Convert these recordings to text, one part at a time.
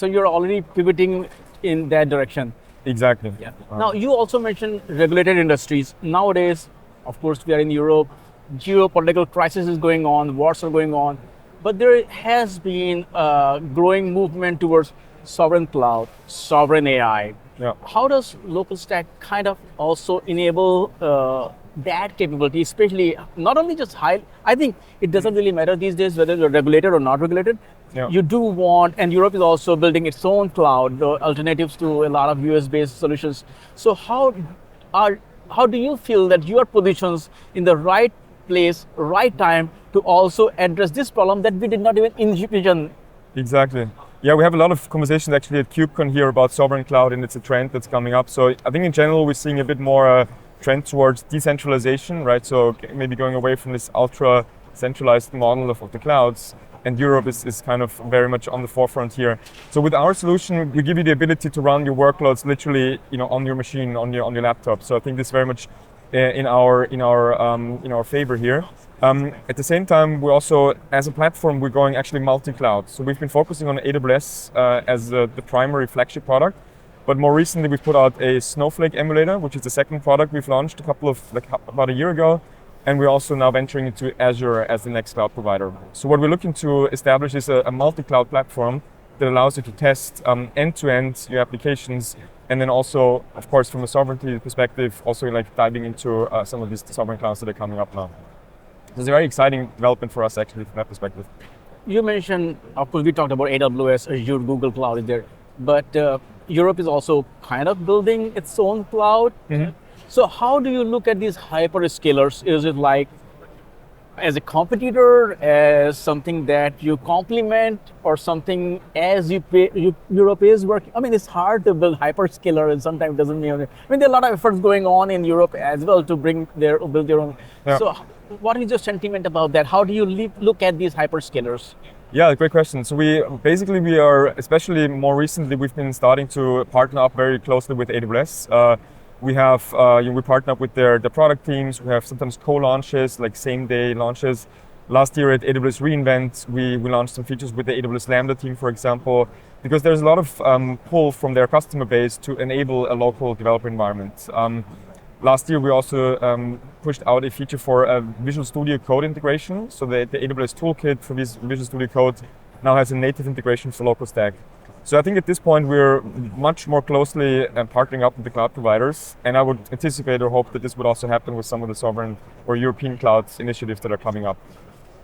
So you're already pivoting in that direction. Exactly. Yeah. Now, you also mentioned regulated industries. Nowadays, of course, we are in Europe, geopolitical crisis is going on, wars are going on, but there has been a growing movement towards sovereign cloud, sovereign AI. Yeah. How does LocalStack kind of also enable that capability, especially not only just high, I think it doesn't really matter these days whether you're regulated or not regulated. Yeah. You do want, and Europe is also building its own cloud, the alternatives to a lot of US-based solutions. So how do you feel that your positions in the right place, right time to also address this problem that we did not even envision? Exactly. Yeah, we have a lot of conversations actually at KubeCon here about sovereign cloud, and it's a trend that's coming up. So I think in general we're seeing a bit more trend towards decentralization, right? So maybe going away from this ultra centralized model of the clouds. And Europe is kind of very much on the forefront here. So with our solution, we give you the ability to run your workloads literally, on your machine, on your laptop. So I think this is very much in our favor here. At the same time, we also, as a platform, we're going actually multi-cloud. So we've been focusing on AWS as the primary flagship product. But more recently, we put out a Snowflake emulator, which is the second product we've launched about a year ago. And we're also now venturing into Azure as the next cloud provider. So what we're looking to establish is a multi-cloud platform that allows you to test end-to-end your applications. And then also, of course, from a sovereignty perspective, also like diving into some of these sovereign clouds that are coming up now. So it's a very exciting development for us actually from that perspective. You mentioned, of course, we talked about AWS, Azure, Google Cloud is there, but Europe is also kind of building its own cloud. Mm-hmm. So how do you look at these hyperscalers? Is it like as a competitor, as something that you complement, or something as Europe is working? I mean, it's hard to build hyperscaler, and sometimes it doesn't mean. I mean, there are a lot of efforts going on in Europe as well to build their own. Yeah. So, what is your sentiment about that? How do you look at these hyperscalers? Yeah, great question. So we are, especially more recently, we've been starting to partner up very closely with AWS. We have, we partner up with their product teams. We have sometimes co-launches, like same-day launches. Last year at AWS reInvent, we launched some features with the AWS Lambda team, for example, because there's a lot of pull from their customer base to enable a local developer environment. Last year, we also pushed out a feature for a Visual Studio Code integration. So the AWS toolkit for this Visual Studio Code now has a native integration for LocalStack. So I think at this point, we're much more closely partnering up with the cloud providers. And I would anticipate or hope that this would also happen with some of the sovereign or European cloud initiatives that are coming up.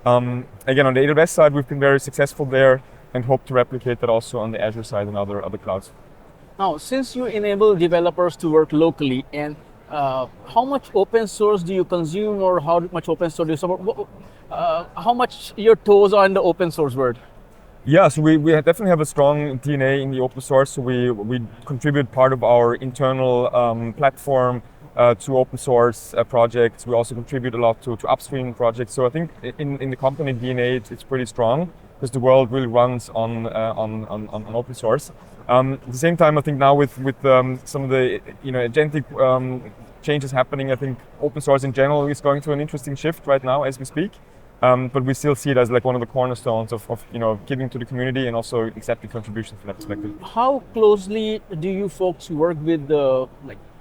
Again, on the AWS side, we've been very successful there and hope to replicate that also on the Azure side and other clouds. Now, since you enable developers to work locally, and how much open source do you consume, or how much open source do you support? How much your toes are in the open source world? Yeah, so we definitely have a strong DNA in the open source. So we contribute part of our internal platform to open source projects. We also contribute a lot to upstream projects. So I think in the company DNA, it's pretty strong because the world really runs on open source. At the same time, I think now with some of the agentic changes happening, I think open source in general is going through an interesting shift right now as we speak. But we still see it as like one of the cornerstones of giving to the community and also accepting contributions from that perspective. How closely do you folks work with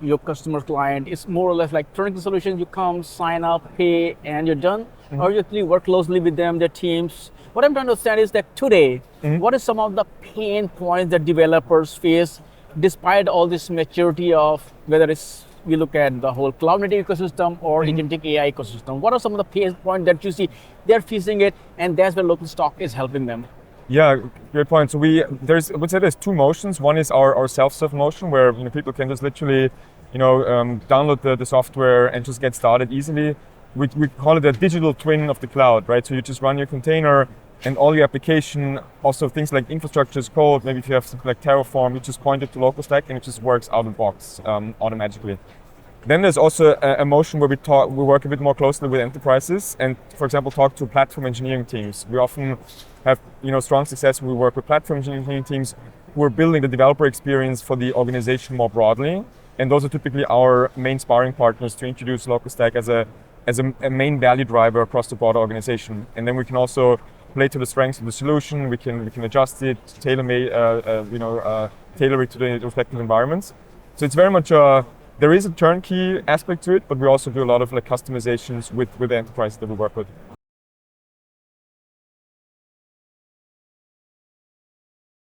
your customer client? It's more or less like turnkey solution. You come, sign up, pay, and you're done. Mm-hmm. Or you actually work closely with them, their teams. What I'm trying to understand is that today, mm-hmm. what is some of the pain points that developers face despite all this maturity of whether it's we look at the whole cloud native ecosystem or agentic AI ecosystem? What are some of the pain points that you see they're facing it, and that's where LocalStack is helping them? Yeah, great point. So I would say there's two motions. One is our self-serve motion, where people can just literally, download the software and just get started easily. We call it a digital twin of the cloud, right? So you just run your container and all your application, also things like infrastructure as code. Maybe if you have something like Terraform, you just point it to LocalStack and it just works out of the box automatically. Then there's also a motion where we work a bit more closely with enterprises and, for example, talk to platform engineering teams. We often have strong success when we work with platform engineering teams who are building the developer experience for the organization more broadly. And those are typically our main sparring partners to introduce LocalStack as a main value driver across the broader organization. And then we can also play to the strengths of the solution. We can adjust it, tailor it to the respective environments. So it's very much there is a turnkey aspect to it, but we also do a lot of like customizations with the enterprise that we work with.